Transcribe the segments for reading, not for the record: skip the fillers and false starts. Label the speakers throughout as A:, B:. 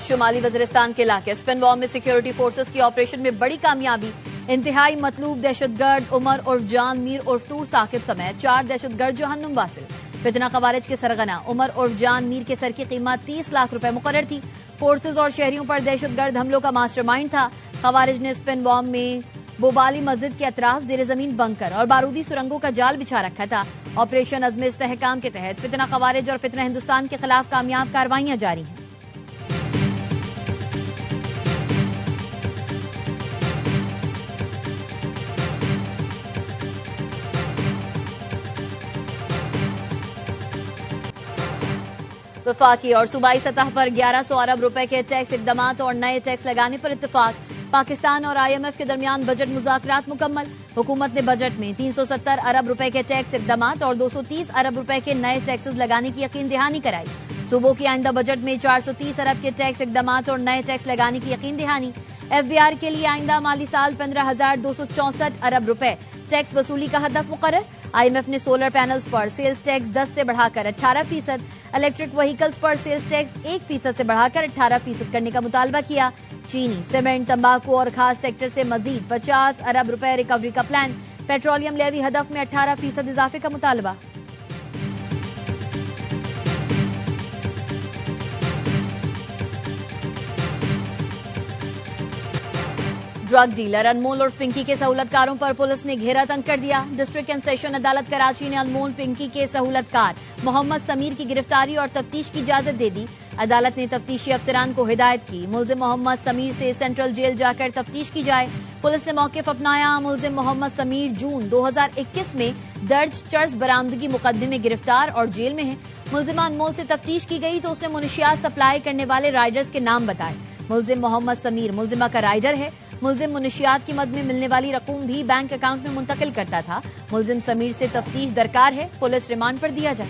A: शुमाली वजीरिस्तान के इलाके स्पिनवॉर्म में सिक्योरिटी फोर्सेस की ऑपरेशन में बड़ी कामयाबी। इंतहाई मतलूब दहशतगर्द उमर उर्फ जान मीर उर्फ तूर साकिब समेत 4 दहशतगर्द जहन्नुम वासिल। फितना खवारिज के सरगना उमर उर्फ जान मीर के सर की कीमत 30 लाख रुपए मुकर्रर थी। फोर्सेज और शहरियों पर दहशतगर्द हमलों का मास्टरमाइंड था। खवारिज ने स्पिनवॉर्म में बोबाली मस्जिद के अतराफ जेर जमीन बंकर और बारूदी सुरंगों का जाल बिछा रखा था। ऑपरेशन अज़्म इस्तेहकाम के तहत फितना खवारिज और फितना हिंदुस्तान के खिलाफ कामयाब कार्रवाइयां जारी हैं। वफाकी और सूबाई सतह पर 1100 अरब रुपए के टैक्स इकदामात और नए टैक्स लगाने पर इत्तेफाक। पाकिस्तान और IMF के दरमियान बजट मुज़ाकरात मुकम्मल। हुकूमत ने बजट में 370 अरब रुपए के टैक्स इकदामात और 230 अरब रुपए के नए टैक्सेस लगाने की यकीन दहानी कराई। सूबों की आइंदा बजट में 430 अरब के टैक्स इकदामात और नए टैक्स लगाने की यकीन दहानी। FBR के लिए आइंदा माली साल 15,264 अरब रुपए टैक्स वसूली का हदफ मुकर्रर। IMF ने सोलर पैनल्स पर सेल्स टैक्स 10 से बढ़ाकर 18%, इलेक्ट्रिक व्हीकल्स पर सेल्स टैक्स 1% से बढ़ाकर 18% करने का मुतालबा किया। चीनी, सीमेंट, तंबाकू और खास सेक्टर से मजीद 50 अरब रुपए रिकवरी का प्लान। पेट्रोलियम लेवी हदफ में 18% इजाफे का मुतालबा। ड्रग डीलर अनमोल और पिंकी के सहूलतकारों पर पुलिस ने घेरा तंग कर दिया। डिस्ट्रिक्ट एंड सेशन अदालत कराची ने अनमोल पिंकी के सहूलतकार मोहम्मद समीर की गिरफ्तारी और तफ्तीश की इजाजत दे दी। अदालत ने तफ्तीशी अफसरान को हिदायत की मुलजिम मोहम्मद समीर से सेंट्रल जेल जाकर तफ्तीश की जाए। पुलिस ने मौक़िफ़ अपनाया। मुलजिम मोहम्मद समीर जून 2021 में दर्ज चर्स बरामदगी मुकदमे में गिरफ्तार और जेल में है। मुलजिमा अनमोल से तफ्तीश की गई तो उसने मुनशियात सप्लाई करने वाले राइडर्स के नाम बताए। मुलजिम मोहम्मद समीर मुलजिमा का राइडर है। मुलजिम मुनशियात की मद में मिलने वाली रकूम भी बैंक अकाउंट में मुंतकिल करता था। मुलजिम समीर से तफ्तीश दरकार है। पुलिस रिमांड पर दिया जाए।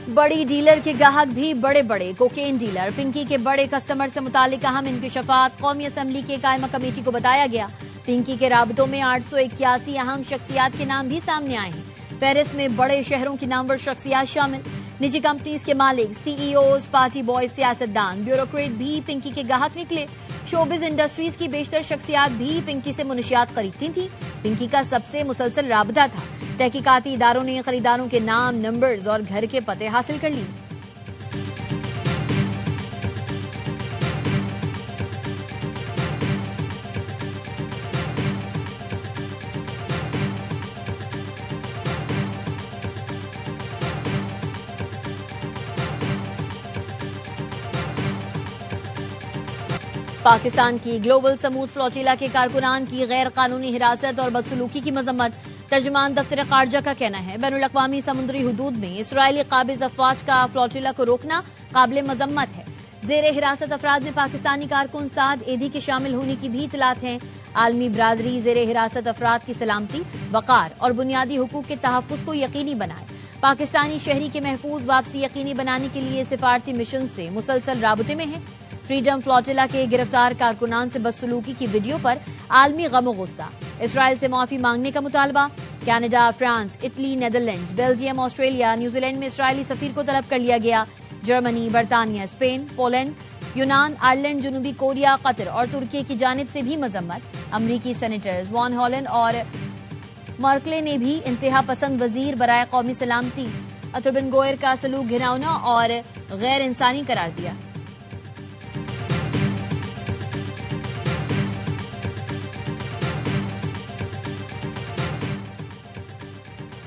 A: बड़ी डीलर के ग्राहक भी बड़े बड़े कोकेन डीलर पिंकी के बड़े कस्टमर से मुतालिक अहम इंकशाफात कौमी असम्बली के कायमा कमेटी को बताया गया। पिंकी के राबतों में 881 अहम शख्सियात के नाम भी सामने आए हैं। फहरिस्त में बड़े शहरों की नामवर शख्सियात शामिल। निजी कंपनीज के मालिक, CEOs, पार्टी बॉय, सियासतदान, ब्यूरोक्रेट भी पिंकी के ग्राहक निकले। शोबिज इंडस्ट्रीज की बेशतर शख्सियात भी पिंकी से मुनशियात खरीदती थी। पिंकी का सबसे मुसलसल राबता था। तहकीकाती इदारों ने खरीदारों के नाम, नंबर्स और घर के पते हासिल कर लिए। पाकिस्तान की ग्लोबल समूद फ्लोटिला के कारकुनान की गैर कानूनी हिरासत और बदसलूकी की मजम्मत। तर्जुमान दफ्तर खारजा का कहना है बैनुल-अक़वामी समुद्री हुदूद में इसराइली काबिज अफवाज का फ्लोटिला को रोकना काबिल मजम्मत है। जेर हिरासत अफराद में पाकिस्तानी कारकुन साद एदी के शामिल होने की भी इतलात हैं। आलमी बरादरी जेर हिरासत अफराद की सलामती, वकार और बुनियादी हुकूक के तहफ़्फ़ुज़ को यकीनी बनाए। पाकिस्तानी शहरी के महफूज वापसी यकीनी बनाने के लिए सिफारती मिशन से मुसलसल राबते में है। फ्रीडम फ्लोटिला के गिरफ्तार कारकुनान से बदसलूकी की वीडियो पर आलमी गम और गुस्सा। इसराइल से माफी मांगने का मुतालबा। Canada, France, Italy, Netherlands, Belgium, Australia, New Zealand में इसराइली सफीर को तलब कर लिया गया। जर्मनी, बरतानिया, स्पेन, पोलैंड, यूनान, आयरलैंड, जनूबी कोरिया, कतर और तुर्की की जानिब से भी मजम्मत। अमरीकी सेनेटर्स वॉन हॉलन और मर्कले ने भी इंतहा पसंद वजीर बराए कौमी सलामती अतुर्बिन गोयर का सलूक घिनौना और गैर इंसानी करार दिया।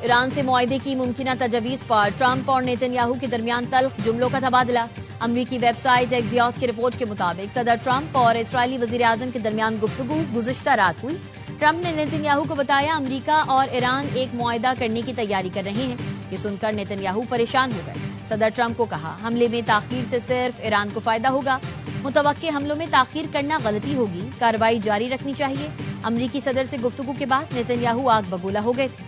A: ईरान से मुआहदे की मुमकिना तजवीज़ पर ट्रंप और नेतन्याहू के दरमियान तल्ख जुमलों का तबादला। अमरीकी वेबसाइट एक्सियोस की रिपोर्ट के मुताबिक सदर ट्रंप और इसराइली वजीर आजम के दरमियान गुफ्तगू गुज़िश्ता रात हुई। ट्रंप ने नेतन्याहू को बताया अमरीका और ईरान एक मुआहदा करने की तैयारी कर रहे हैं। ये सुनकर नेतन्याहू परेशान हो गए। सदर ट्रंप को कहा हमले में ताखीर से सिर्फ ईरान को फायदा होगा। मुतवक्के हमलों में ताखीर करना गलती होगी। कार्रवाई जारी रखनी चाहिए। अमरीकी सदर से गुफ्तगू के बाद नेतन्याहू आग बबूला हो गए थे।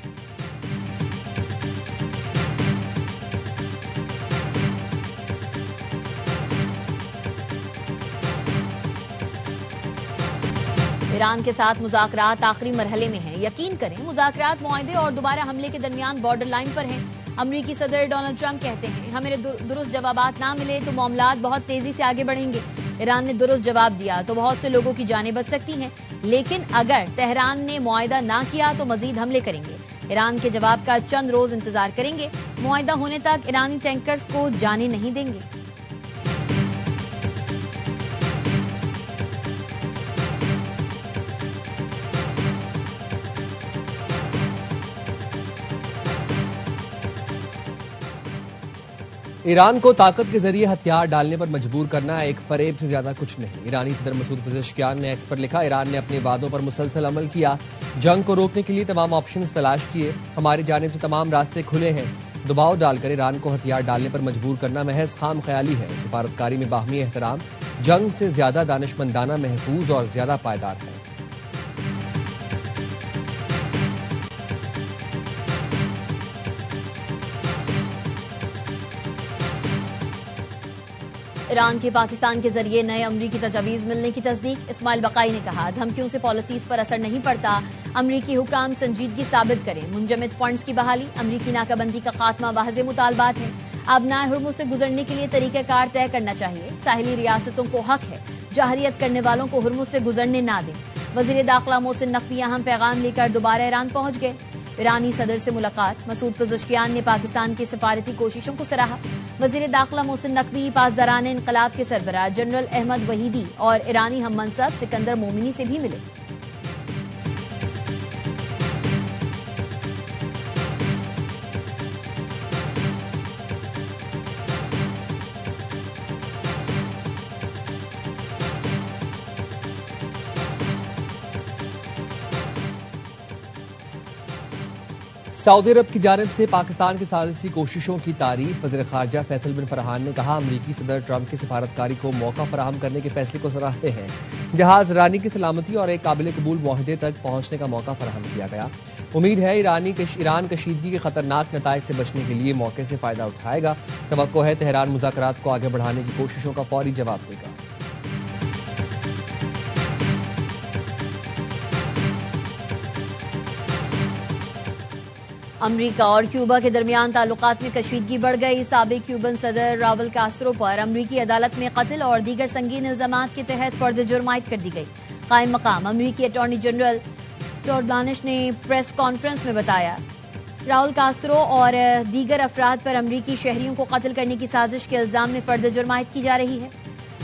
A: ईरान के साथ मुज़ाकरात आखिरी मरहले में हैं। यकीन करें, मुज़ाकरात मुआहदे और दोबारा हमले के दरमियान बॉर्डर लाइन पर हैं। अमरीकी सदर डोनाल्ड ट्रंप कहते हैं, हमें दुरुस्त जवाबात ना मिले तो मामलात बहुत तेजी से आगे बढ़ेंगे। ईरान ने दुरुस्त जवाब दिया तो बहुत से लोगों की जानें बच सकती हैं, लेकिन अगर तेहरान ने मुआहदा ना किया तो मजीद हमले करेंगे। ईरान के जवाब का चंद रोज इंतजार करेंगे। मुआहदा होने तक ईरानी टैंकर्स को जाने नहीं देंगे।
B: ईरान को ताकत के जरिए हथियार डालने पर मजबूर करना एक फरेब से ज्यादा कुछ नहीं। ईरानी सदर मसूद पजेश्कियान ने एक्स पर लिखा, ईरान ने अपने वादों पर मुसलसल अमल किया, जंग को रोकने के लिए तमाम ऑप्शंस तलाश किए, हमारी जानिब से तमाम रास्ते खुले हैं। दबाव डालकर ईरान को हथियार डालने पर मजबूर करना महज खाम ख्याली है। सिफारतकारी में बाहमी एहतराम जंग से ज्यादा दानिशमंदाना, महफूज और ज्यादा पायदार है।
A: ईरान के पाकिस्तान के जरिए नए अमरीकी तजावीज मिलने की तस्दीक। इस्माइल बकाई ने कहा, धमकियों से पॉलिसीज पर असर नहीं पड़ता, अमरीकी हुकाम संजीदगी साबित करें। मुंजमद फंड्स की बहाली, अमरीकी नाकाबंदी का खात्मा वाज़ेह मुतालबात है। आबनाए हुर्मुज़ से गुजरने के लिए तरीक़ाकार तय करना चाहिए। साहिली रियासतों को हक है जाहरियत करने वालों को हुर्मुज़ से गुजरने ना दें। वज़ीर दाखिला मोहसिन नकवी अहम पैगाम लेकर दोबारा ईरान पहुंच गए। ईरानी सदर से मुलाकात। मसूद पजेश्कियान ने पाकिस्तान की सिफारती कोशिशों को सराहा। वज़ीर दाखिला मोहसिन नकवी पासदारान इनकलाब के सरबराह जनरल अहमद वहीदी और ईरानी हम मनसब सिकंदर मोमिनी से भी मिले।
B: सऊदी अरब की जानिब से पाकिस्तान की सालिसी कोशिशों की तारीफ। वज़ीर ख़ारजा फैसल बिन फरहान ने कहा, अमरीकी सदर ट्रंप की सिफारतकारी को मौका फराहम करने के फैसले को सराहते हैं। जहाज रानी की सलामती और एक काबिल कबूल मुआहदे तक पहुंचने का मौका फराहम किया गया। उम्मीद है ईरान कशीदगी के खतरनाक नताइज से बचने के लिए मौके से फायदा उठाएगा। तवक्को है तेहरान मुज़ाकरात को आगे बढ़ाने की कोशिशों का फौरी जवाब देगा।
A: अमरीका और क्यूबा के दरमियान ताल्लुकात में कशीदगी बढ़ गई। साबिक क्यूबन सदर राउल कास्ट्रो पर अमरीकी अदालत में कत्ल और दीगर संगीन इल्जामात के तहत फर्द जुर्म आयद कर दी गई। कायम मकाम अमरीकी अटॉर्नी जनरल टॉड ब्लानिश ने प्रेस कॉन्फ्रेंस में बताया, राउल कास्ट्रो और दीगर अफराद पर अमरीकी शहरियों को कत्ल करने की साजिश के इल्जाम में फर्द जुर्म आयद की जा रही है।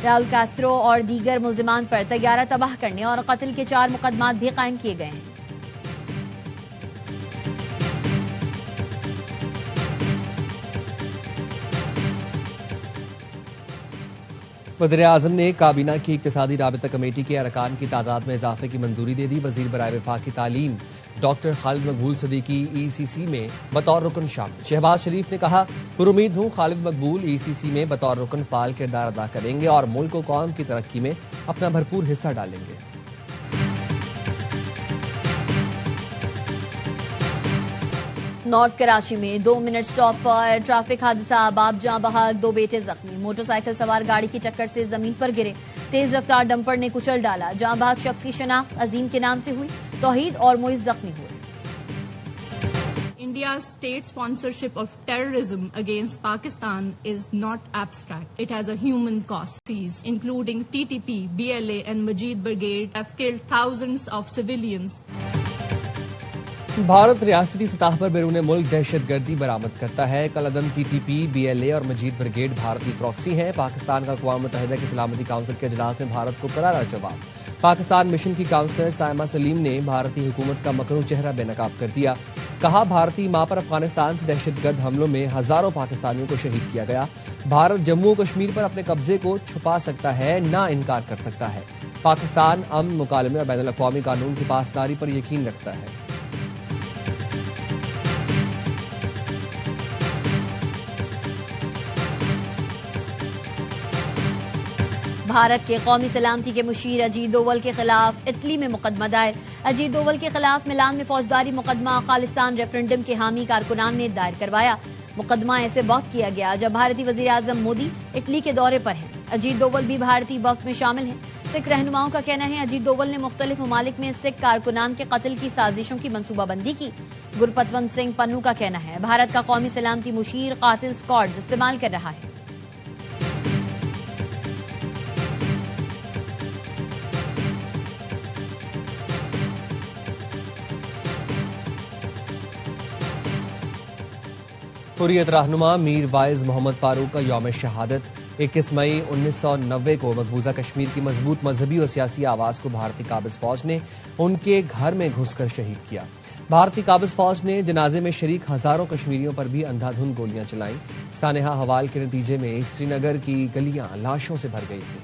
A: राउल कास्ट्रो और दीगर मुल्जिमान पर तैयारा तबाह करने और कत्ल के 4 मुकदमात भी कायम किए गए हैं।
B: वज़ीर आज़म ने काबीना की इक्तिसादी राबिता कमेटी के अरकान की तादाद में इजाफे की मंजूरी दे दी। वज़ीर बराए वफाकी तालीम डॉक्टर खालिद मकबूल सदीकी ECC में बतौर रुकन शामिल। शहबाज शरीफ ने कहा, पुरुमीद हूँ खालिद मकबूल ECC में बतौर रुकन फाल किरदार अदा करेंगे और मुल्क व कौम की तरक्की में अपना भरपूर हिस्सा डालेंगे।
A: नॉर्थ कराची में 2 मिनट स्टॉप पर ट्रैफिक हादसा, बाप जां बहक, 2 बेटे जख्मी। मोटरसाइकिल सवार गाड़ी की टक्कर से जमीन पर गिरे। तेज रफ्तार डंपर ने कुचल डाला। जां बहक शख्स की शनाख्त अजीम के नाम से हुई। तौहीद और मोइज जख्मी हुए।
C: India's state sponsorship of terrorism against Pakistan is not abstract. It has a human cost. Including TTP, BLA and Majid Brigade have killed thousands of civilians.
B: Bharat रियासती सतह पर बैरून मुल्क दहशतगर्दी बरामद करता है। कलअदम TTP, BLA और मजीद ब्रिगेड भारतीय प्रॉक्सी हैं। पाकिस्तान का अक़वाम मुत्तहिदा की सलामती काउंसिल के इजलास में भारत को करारा जवाब। पाकिस्तान मिशन की काउंसलर साइमा सलीम ने भारतीय हुकूमत का मकरू चेहरा बेनकाब कर दिया। कहा, भारतीय मां पर अफगानिस्तान से दहशतगर्द हमलों में हजारों पाकिस्तानियों को शहीद किया गया। भारत जम्मू और कश्मीर पर अपने कब्जे को छुपा सकता है, ना इनकार कर सकता है। पाकिस्तान अमन, मुकालमे और बैनुल अक़वामी कानून की पासदारी पर यकीन रखता है।
A: भारत के कौमी सलामती के मुशीर अजीत डोवल के खिलाफ इटली में मुकदमा दायर। अजीत डोवल के खिलाफ मिलान में फौजदारी मुकदमा खालिस्तान रेफरेंडम के हामी कारकुनान ने दायर करवाया। मुकदमा ऐसे वक्त किया गया जब भारतीय वजीर आजम मोदी इटली के दौरे पर हैं। अजीत डोवल भी भारतीय वफ्द में शामिल हैं। सिख रहनुमाओं का कहना है अजीत डोवल ने मुख्तलिफ ममालिक में सिख कारकुनान के कत्ल की साजिशों की मंसूबाबंदी की। गुरपतवंत सिंह पन्नू का कहना है भारत का कौमी सलामती मुशीर कातिल स्क्वाड्स इस्तेमाल कर रहा है।
B: हुर्रियत रहनुमा मीर वाइज मोहम्मद फारूक का यौम शहादत 21 मई 1990 को मकबूजा कश्मीर की मजबूत मजहबी और सियासी आवाज को भारतीय काबिज फौज ने उनके घर में घुसकर शहीद किया। भारतीय काबिज फौज ने जनाजे में शरीक हजारों कश्मीरियों पर भी अंधाधुंध गोलियां चलाईं। सानेहा हवाल के नतीजे में श्रीनगर की गलियां लाशों से भर गई थी।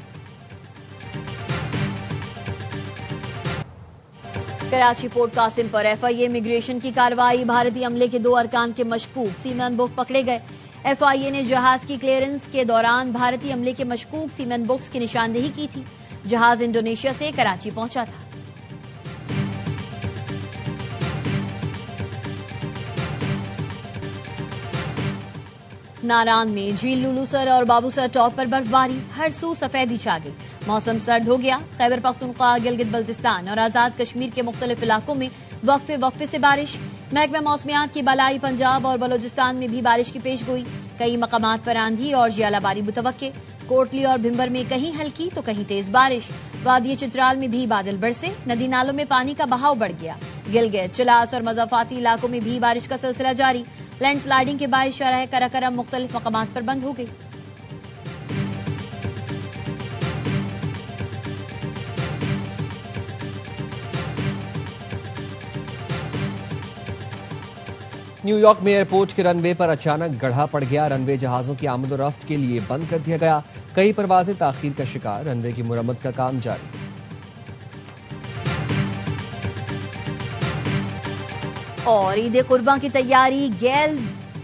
A: कराची पोर्ट कासिम पर एफआईए इमिग्रेशन की कार्रवाई। भारतीय अमले के 2 अरकान के मशकूक सीमैन बुक पकड़े गए। एफआईए ने जहाज की क्लियरेंस के दौरान भारतीय अमले के मशकूक सीमैन बुक्स की निशानदेही की थी। जहाज इंडोनेशिया से कराची पहुंचा था। नारान में झील लुलूसर और बाबूसर टॉप पर बर्फबारी, हर सू सफेदी छा गई। मौसम सर्द हो गया। खैबर पख्तूनख्वा, गिलगित बल्तिस्तान और आजाद कश्मीर के मुख्तलिफ इलाकों में वक्फे से बारिश। महकमा मौसमियात की बलाई पंजाब और बलोचिस्तान में भी बारिश की पेशगोई। कई मकामात पर आंधी और जियालाबारी मुतवक्के। कोटली और भिम्बर में कहीं हल्की तो कहीं तेज बारिश। वादी चित्राल में भी बादल बरसे। नदी नालों में पानी का बहाव बढ़ गया। गिलगित, चिलास और मजाफाती इलाकों में भी बारिश का सिलसिला जारी। लैंडस्लाइडिंग के बायस शरह कराकरम मुख्तलिफ मकामात पर बंद हो गई।
B: न्यूयॉर्क में एयरपोर्ट के रनवे पर अचानक गड्ढा पड़ गया। रनवे जहाजों की आमद और रफ्त के लिए बंद कर दिया गया। कई परवाजें ताखीर का शिकार। रनवे की मुरम्मत का काम जारी।
A: और ईद कुर्बान की तैयारी,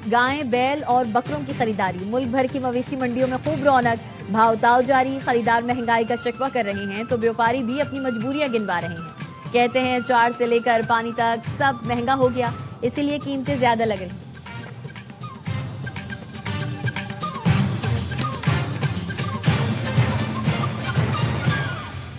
A: गायें, बैल और बकरों की खरीदारी। मुल्क भर की मवेशी मंडियों में खूब रौनक। भाव ताव जारी। खरीदार महंगाई का शिकवा कर रहे हैं तो व्यापारी भी अपनी मजबूरियां गिनवा रहे हैं। कहते हैं चार से लेकर पानी तक सब महंगा हो गया, इसीलिए कीमतें ज्यादा लग रही।